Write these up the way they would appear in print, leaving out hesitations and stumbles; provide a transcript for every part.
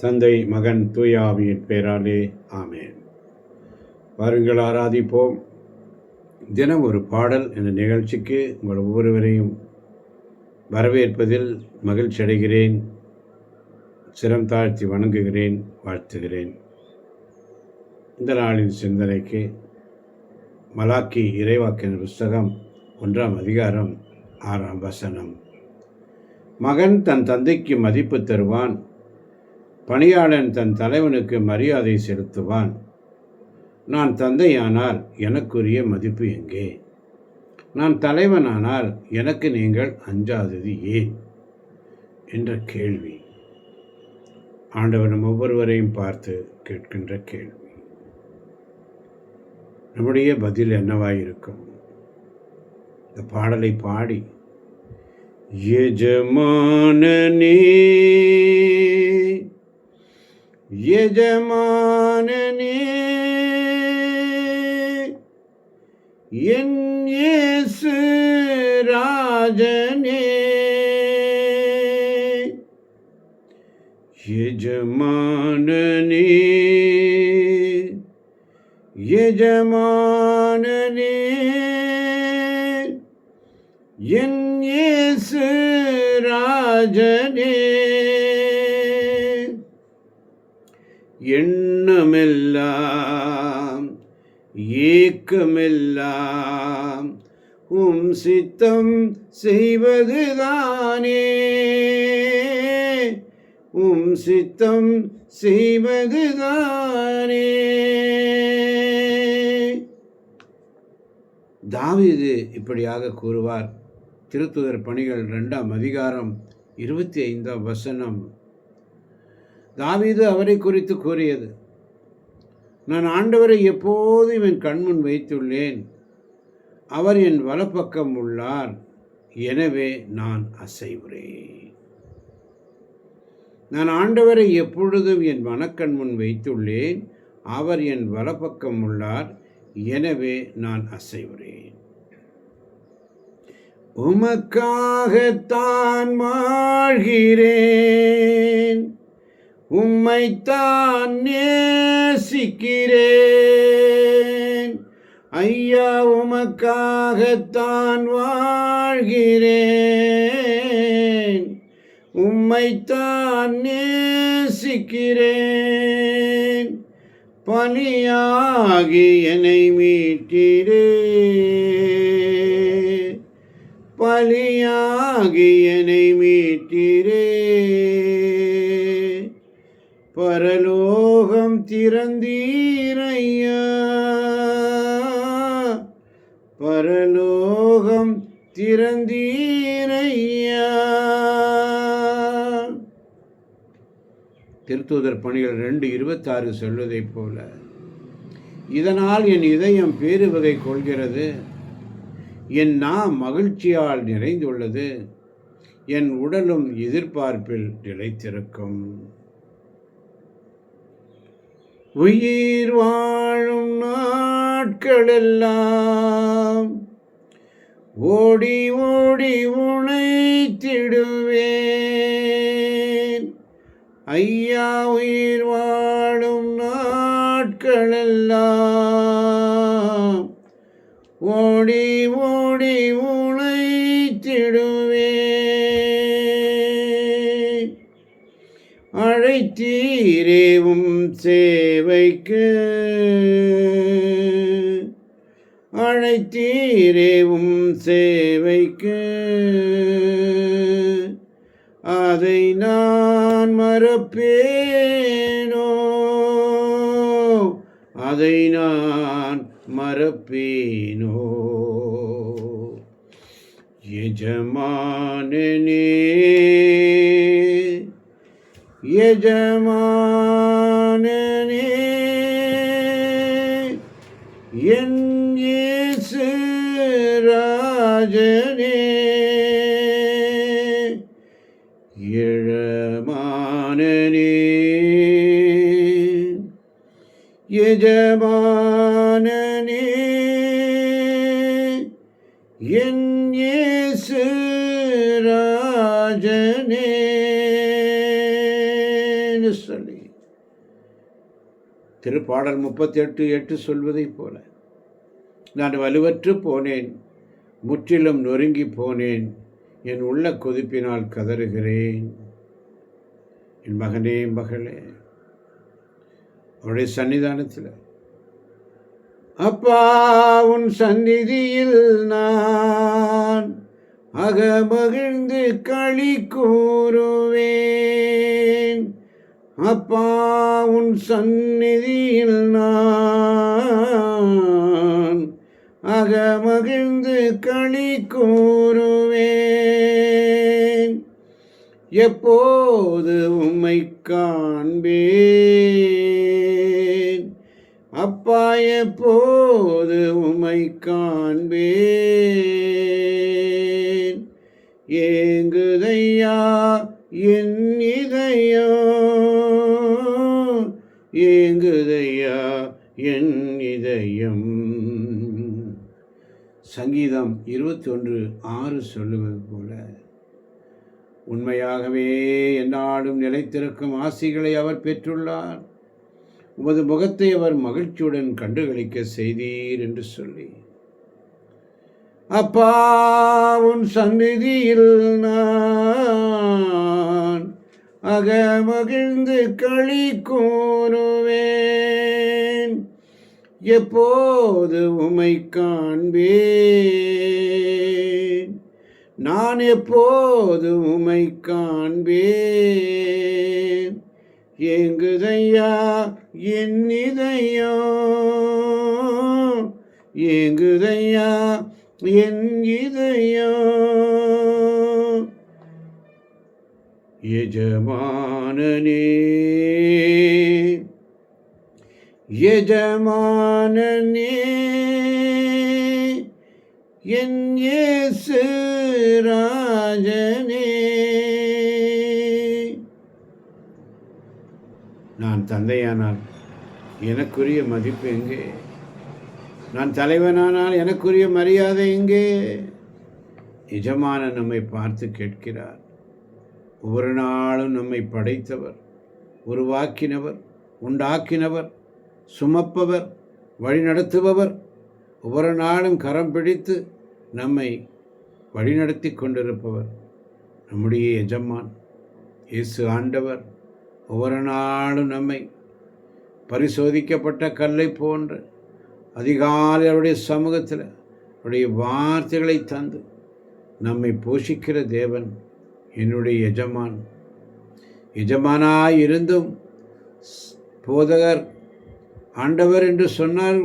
தந்தை, மகன், தூய ஆவியின் பெயராலே ஆமென். வாருங்கள் ஆராதிப்போம். தினம் ஒரு பாடல் என்ற நிகழ்ச்சிக்கு உங்கள் ஒவ்வொருவரையும் வரவேற்பதில் மகிழ்ச்சி அடைகிறேன். சிரம் தாழ்த்தி வணங்குகிறேன், வாழ்த்துகிறேன். இந்த நாளின் சிந்தனைக்கு மலாக்கி இறைவாக்கின் புஸ்தகம் 1ஆம் அதிகாரம் 6ஆம் வசனம். மகன் தன் தந்தைக்கு மதிப்பு தருவான், பணியாளன் தன் தலைவனுக்கு மரியாதை செலுத்துவான். நான் தந்தையானால் எனக்குரிய மதிப்பு எங்கே? நான் தலைவனானால் எனக்கு நீங்கள் அஞ்சாதது ஏன் என்ற கேள்வி ஆண்டவர் நம் ஒவ்வொருவரையும் பார்த்து கேட்கின்ற கேள்வி. நம்முடைய பதில் என்னவாயிருக்கும்? இந்த பாடலை பாடி, எஜமானனே எஜமானனே என் இயேசு ராஜனே, எஜமானனே எஜமானனே என் இயேசு ராஜனே, எண்ணமெல்லாம் ஏக்கமெல்லாம் உம் சித்தம் செய்வதுதானே, உம் சித்தம் செய்வதுதானே. தாவீது இப்படியாக கூறுவார். திருத்துதர் பணிகள் 2ஆம் அதிகாரம் 25ஆம் வசனம். தாவீது அவரை குறித்து கூறியது, நான் ஆண்டவரை எப்போதும் என் கண்முன் வைத்துள்ளேன், அவர் என் வலப்பக்கம் உள்ளார், எனவே நான் அசைவுறேன். நான் ஆண்டவரை எப்பொழுதும் என் மனக்கண் முன் வைத்துள்ளேன், அவர் என் வலப்பக்கம் உள்ளார், எனவே நான் அசைவுறேன். உமக்காகத்தான் வாழ்கிறேன், உம்மைத்தான் நேசிக்கிறேன். ஐயா, உமக்காகத்தான் வாழ்கிறேன், உம்மைத்தான் நேசிக்கிறேன். பலியாகி என்னை மீட்டீரே, பலியாகி என்னை மீட்டீரே. பரலோகம் திறந்தீரையா, பரலோகம் திறந்தீரையா. திருத்தூதர் பணிகள் 2:26 சொல்வதைப் போல, இதனால் என் இதயம் பேருவகை கொள்கிறது, என் நாம் மகிழ்ச்சியால் நிறைந்துள்ளது, என் உடலும் எதிர்பார்ப்பில் நிலைத்திருக்கும். உயிர் வாழும் நாட்களெல்லாம் ஓடி ஓடி உழைத்திடுவேன். ஐயா, உயிர் வாழும் நாட்களெல்லாம் ஓடி ஓடி உழைத்திடுவேன். அழைத்தீரேவும் சேவைக்கு, அழைத்தீரேவும் சேவைக்கு, அதை நான் மறப்பேனோ, அதை நான் மறப்பேனோ. எஜமானனே எஜமானனே என் இயேசு ராஜனே, எஜமானனே எஜமானனே என் இயேசு ராஜனே. என்று சொல்லி திருப்பாடல் 38:8 சொல்வதைப் போல நான் வலுவற்று போனேன், முற்றிலும் நொறுங்கி போனேன், என் உள்ள கொதிப்பினால் கதறுகிறேன். என் மகனே மகளே, அவருடைய சன்னிதானத்தில் அப்பா உன் சந்நிதியில் நான் அகமகிழ்ந்து களி கூறுவேன். அப்பா உன் சந்நிதியில் நான் அகமகிழ்ந்து களி கூறுவேன். எப்போது உம்மை காண்பேன், அப்பா எப்போது உம்மை காண்பேன். ஏங்குதையா என் இதயம், ஏங்குதையா என் இதயம். சங்கீதம் 21:6 சொல்லுவது போல உண்மையாகவே எந்நாளும் நிலைத்திருக்கும் ஆசிகளை அவர் பெற்றுள்ளார். உமது முகத்தை அவர் மகிழ்ச்சியுடன் கண்டுகளிக்க செய்தீர் என்று சொல்லி அப்பா உன் சந்நிதியில் நான் அகமகிழ்ந்து களி கூறுவேன். எப்போது உம்மை காண்பேன், நான் எப்போது உம்மை காண்பேன். ஏங்குதையா என் இதயம், ஏங்குதையா என் இதயம். எஜமானனே எஜமானனே என் இயேசு ராஜனே. நான் தந்தையானால் எனக்குரிய மதிப்பு எங்கே? நான் தலைவனானால் எனக்குரிய மரியாதை எங்கே? எஜமானன் நம்மை பார்த்து கேட்கிறார். ஒவ்வொரு நாளும் நம்மை படைத்தவர், உருவாக்கினவர், உண்டாக்கினவர், சுமப்பவர், வழிநடத்துபவர், ஒவ்வொரு நாளும் கரம் பிடித்து நம்மை வழிநடத்தி கொண்டிருப்பவர் நம்முடைய எஜமான் இயேசு ஆண்டவர். ஒவ்வொரு நாளும் நம்மை பரிசோதிக்கப்பட்ட கல்லை போன்று அதிகாலை அவருடைய சமூகத்தில் அவருடைய வார்த்தைகளை தந்து நம்மை போஷிக்கிற தேவன் என்னுடைய எஜமான். எஜமானாய் இருந்தும் போதகர் ஆண்டவர் என்று சொன்னால்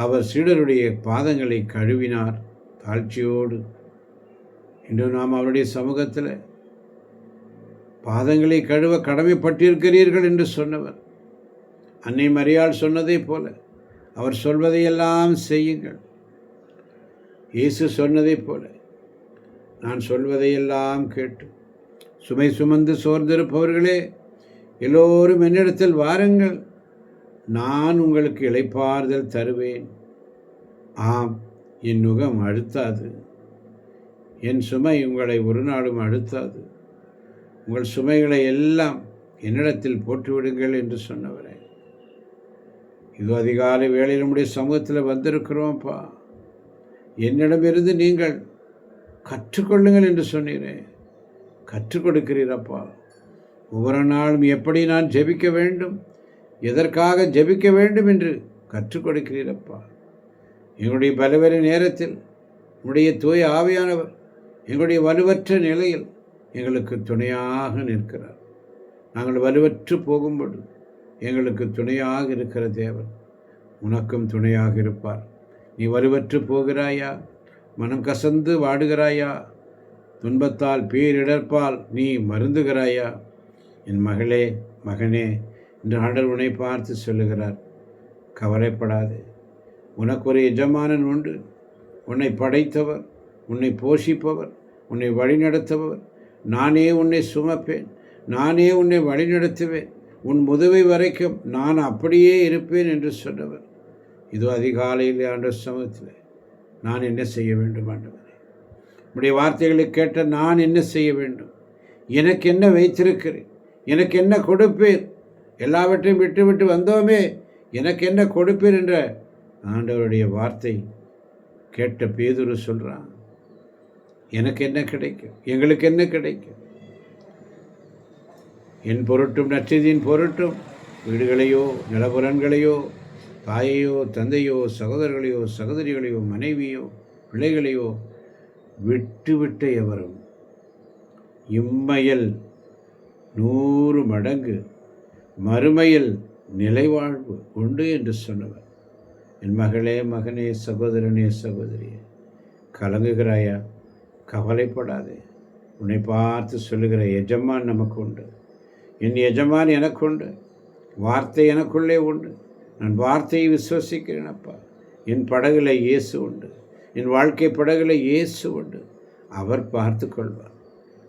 அவர் சீடருடைய பாதங்களை கழுவினார் தாழ்ச்சியோடு. இன்று நாம் அவருடைய சமூகத்தில் பாதங்களை கழுவ கடமைப்பட்டிருக்கிறீர்கள் என்று சொன்னவர். அன்னை மரியாள் சொன்னதை போல அவர் சொல்வதையெல்லாம் செய்யுங்கள். இயேசு சொன்னதைப் போல நான் சொல்வதையெல்லாம் கேட்டு சுமை சுமந்து சோர்ந்திருப்பவர்களே எல்லோரும் என்னிடத்தில் வாருங்கள், நான் உங்களுக்கு இளைப்பாறுதல் தருவேன். ஆம், என் நுகம் அழுத்தாது, என் சுமை உங்களை ஒரு நாளும் அழுத்தாது. உங்கள் சுமைகளை எல்லாம் என்னிடத்தில் போட்டுவிடுங்கள் என்று சொன்னவரே, இது அதிகாலை வேளையில் நம்முடைய சமூகத்தில் வந்திருக்கிறோம்ப்பா. என்னிடமிருந்து நீங்கள் கற்றுக்கொள்ளுங்கள் என்று சொன்னீரேன். கற்றுக் கொடுக்கிறீரப்பா. ஒவ்வொரு நாளும் எப்படி நான் ஜெபிக்க வேண்டும், எதற்காக ஜெபிக்க வேண்டும் என்று கற்றுக் கொடுக்கிறீரப்பா. எங்களுடைய பலவீன நேரத்தில் உடைய தூய ஆவியானவர் எங்களுடைய வலுவற்ற நிலையில் எங்களுக்கு துணையாக நிற்கிறார். நாங்கள் வலுவற்று போகும்போது எங்களுக்கு துணையாக இருக்கிற தேவன் உனக்கும் துணையாக இருப்பார். நீ வலுவற்று போகிறாயா, மனம் கசந்து வாடுகிறாயா, துன்பத்தால் பேரிடர்பால் நீ மருந்துகிறாயா? என் மகளே மகனே, இன்று ஆண்டவர் உன்னை பார்த்து சொல்லுகிறார், கவலைப்படாதே. உனக்கு ஒரு எஜமானன் உண்டு. உன்னை படைத்தவர், உன்னை போஷிப்பவர், உன்னை வழிநடத்துபவர். நானே உன்னை சுமப்பேன், நானே உன்னை வழிநடத்துவேன், உன் முதுமை வரைக்கும் நான் அப்படியே இருப்பேன் என்று சொன்னவர். இதோ அதிகாலையில் ஆண்டவர் சமூகத்தில் நான் என்ன செய்ய வேண்டும் ஆண்டவரே? உடைய வார்த்தைகளை கேட்ட நான் என்ன செய்ய வேண்டும்? எனக்கு என்ன வைத்திருக்கிறேன்? எனக்கு என்ன கொடுப்பீர்? எல்லாவற்றையும் விட்டு வந்தோமே, எனக்கு என்ன கொடுப்பீர் என்ற ஆண்டவருடைய வார்த்தை கேட்ட பேதுரு சொல்கிறான், எனக்கு என்ன கிடைக்கும்? எங்களுக்கு என்ன கிடைக்கும்? என் பொருட்டும் நற்செய்தியின் பொருட்டும் வீடுகளையோ நிலபுலன்களையோ தாயையோ தந்தையோ சகோதரர்களையோ சகோதரிகளையோ மனைவியோ பிள்ளைகளையோ விட்டுவிட்ட எவரும் இம்மையில் 100 மடங்கு மறுமையில் நிலைவாழ்வு உண்டு என்று சொன்னவர். என் மகளே, மகனே, சகோதரனே, சகோதரியே, கலங்குகிறாயா? கவலைப்படாதே. உன்னை பார்த்து சொல்லுகிற எஜமான் நமக்கு உண்டு. என் எஜமான் எனக்கு உண்டு. வார்த்தை எனக்குள்ளே உண்டு. நான் வார்த்தையை விசுவசிக்கிறேன் அப்பா. என் படகுல இயேசு உண்டு. என் வாழ்க்கை படகுல இயேசு உண்டு. அவர் பார்த்து கொள்வார்.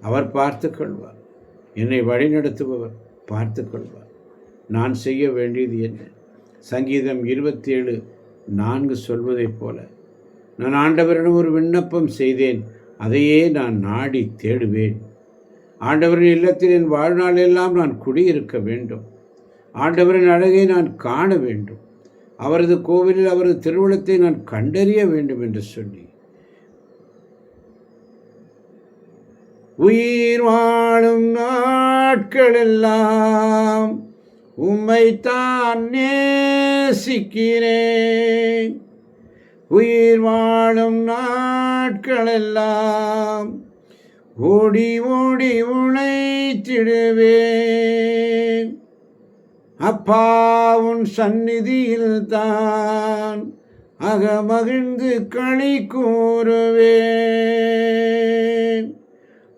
அவர் பார்த்து கொள்வார். என்னை வழிநடத்துபவர் பார்த்து கொள்வார். நான் செய்ய வேண்டியது என்ன? சங்கீதம் 27:4 சொல்வதைப் போல, நான் ஆண்டவரிடம் ஒரு விண்ணப்பம் செய்தேன், அதையே நான் நாடி தேடுவேன். ஆண்டவரின் இல்லத்தில் என் வாழ்நாளெல்லாம் நான் குடியிருக்க வேண்டும். ஆண்டவரின் அழகை நான் காண வேண்டும். அவரது கோவிலில் அவரது திருவுளத்தை நான் கண்டறிய வேண்டும் என்று சொல்லி உயிர் வாழும் நாட்களெல்லாம் உம்மைத்தான் நேசிக்கிறேன். உயிர் வாழும் நாட்களெல்லாம் ஓடி ஓடி உழைத்திடுவேன். அப்பா, உன் சந்நிதியில் தான் அகமகிழ்ந்து களி கூறுவேன்.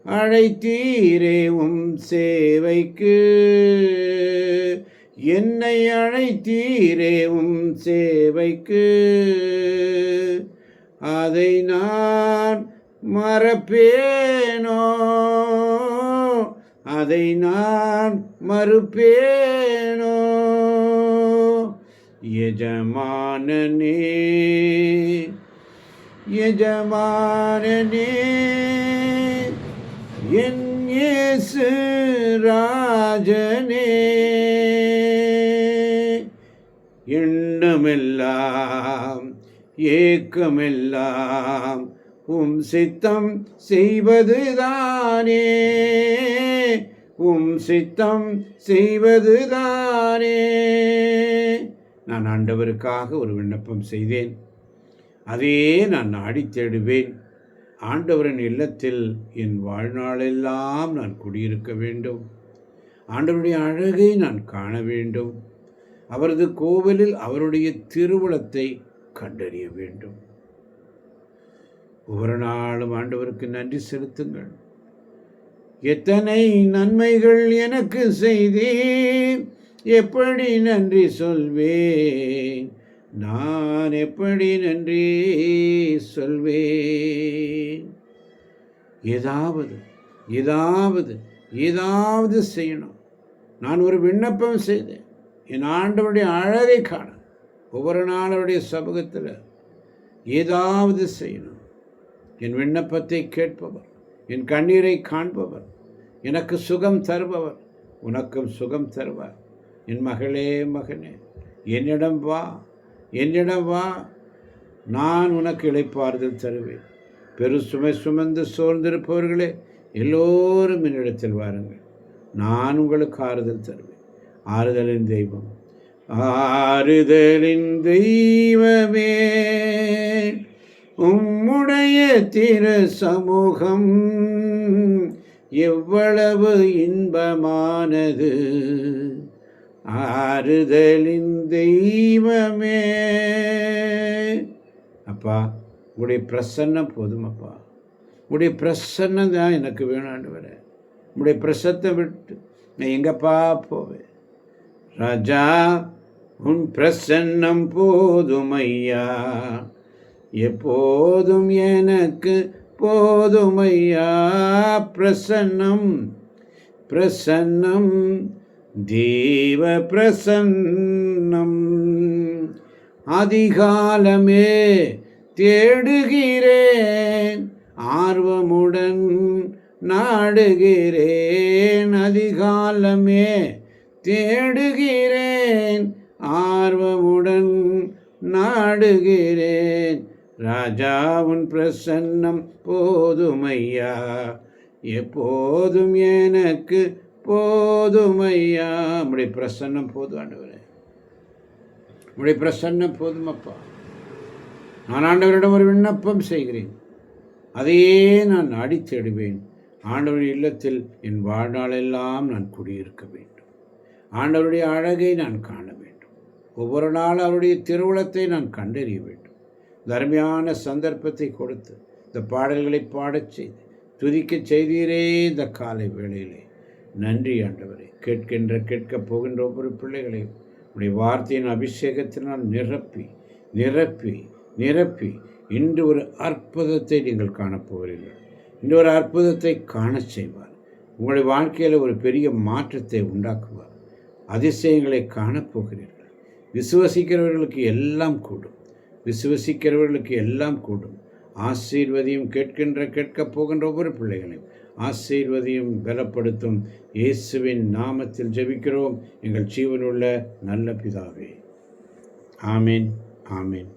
அழைத்தீரே உம் சேவைக்கு, என்னை அழைத்தீரே உம் சேவைக்கு, அதை நான் மறப்பேனோ? அதை நான் மறுப்பேனோ? எஜமானனே, எஜமானனே, என் இயேசு ராஜனே, எண்ணமெல்லாம் ஏக்கமெல்லாம் உம் சித்தம் செய்வதுதானே, உம் சித்தம் செய்வதுதானே. நான் ஆண்டவருக்காக ஒரு விண்ணப்பம் செய்தேன், அதையே நான் நாடி தேடுவேன். ஆண்டவரின் இல்லத்தில் என் வாழ்நாளெல்லாம் நான் குடியிருக்க வேண்டும். ஆண்டவருடைய அழகை நான் காண வேண்டும். அவரது கோவிலில் அவருடைய திருவுளத்தை கண்டறிய வேண்டும். ஒவ்வொரு நாளும் ஆண்டவருக்கு நன்றி செலுத்துங்கள். எத்தனை நன்மைகள் எனக்கு செய்தீர், எப்படி நன்றி சொல்வேன், நான் எப்படி நன்றி சொல்வேன். ஏதாவது ஏதாவது ஏதாவது செய்யணும். நான் ஒரு விண்ணப்பம் செய்தேன், என் ஆண்டவருடைய அழகை காண. ஒவ்வொரு நாளுடைய சமூகத்தில் ஏதாவது செய்யணும். என் விண்ணப்பத்தை கேட்பவர், என் கண்ணீரை காண்பவர், எனக்கு சுகம் தருபவர், உனக்கும் சுகம் தருவார். என் மகளே, மகனே, என்னிடம் வா, என்னிடம் வா, நான் உனக்கு இளைப்பாறுதல் தருவேன். சுமை சுமந்து சோர்ந்திருப்பவர்களே, எல்லோரும் என்னிடத்தில் வாருங்கள், நான் உங்களுக்கு ஆறுதல் தருவேன். ஆறுதலின் தெய்வம், ஆறுதலின் தெய்வமே, உம்முடைய திரு சமூகம் எவ்வளவு இன்பமானது. ஆறுதலின் தெய்வமே, அப்பா, உடைய பிரசன்னம் போதும். அப்பா, உடைய பிரசன்னம் தான் எனக்கு வேணும் ஆண்டவரே. உடைய பிரசத்தை விட்டு நான் எங்கப்பா போவேன்? ராஜா, உன் பிரசன்னம் போதும் ஐயா, எப்போதும் எனக்கு போதும் ஐயா. பிரசன்னம் பிரசன்னம் தேவ பிரசன்னம், அதிகாலமே தேடுகிறேன், ஆர்வமுடன் நாடுகிறேன், அதிகாலமே தேடுகிறேன், ஆர்வமுடன் நாடுகிறேன். ராஜாவின் பிரசன்னம் போதுமையா, எப்போதும் எனக்கு போதுமையா. உம்முடைய பிரசன்னம் போதும் ஆண்டவரே, உம்முடைய பிரசன்னம் போதுமப்பா. நான் ஆண்டவரிடம் ஒரு விண்ணப்பம் செய்கிறேன், அதையே நான் நாடி தேடுவேன். ஆண்டவருடைய இல்லத்தில் என் வாழ்நாளெல்லாம் நான் குடியிருக்க வேண்டும். ஆண்டவருடைய அழகை நான் காண வேண்டும். ஒவ்வொரு நாளும் அவருடைய திருவுளத்தை நான் கண்டறிய வேண்டும். தர்மையான சந்தர்ப்பத்தை கொடுத்து இந்த பாடல்களை பாடச் செய்து துதிக்க செய்தீரே இந்த காலை வேளையிலே. நன்றி ஆண்டவரே. கேட்கப் போகின்ற ஒவ்வொரு பிள்ளைகளையும் உடைய வார்த்தையின் அபிஷேகத்தினால் நிரப்பி நிரப்பி நிரப்பி இன்று ஒரு அற்புதத்தை நீங்கள் காணப்போகிறீர்கள். இன்று ஒரு அற்புதத்தை காணச் செய்வார். உங்களுடைய வாழ்க்கையில் ஒரு பெரிய மாற்றத்தை உண்டாக்குவார். அதிசயங்களை காணப்போகிறீர்கள். விசுவசிக்கிறவர்களுக்கு எல்லாம் கூடும், விசுவசிக்கிறவர்களுக்கு எல்லாம் கூடும். ஆசீர்வதியும் கேட்கப் போகின்ற ஒவ்வொரு பிள்ளைகளையும் ஆசீர்வதியும் பலப்படுத்தும். இயேசுவின் நாமத்தில் ஜெபிக்கிறோம் எங்கள் ஜீவனுள்ள நல்ல பிதாவே. ஆமேன், ஆமேன்.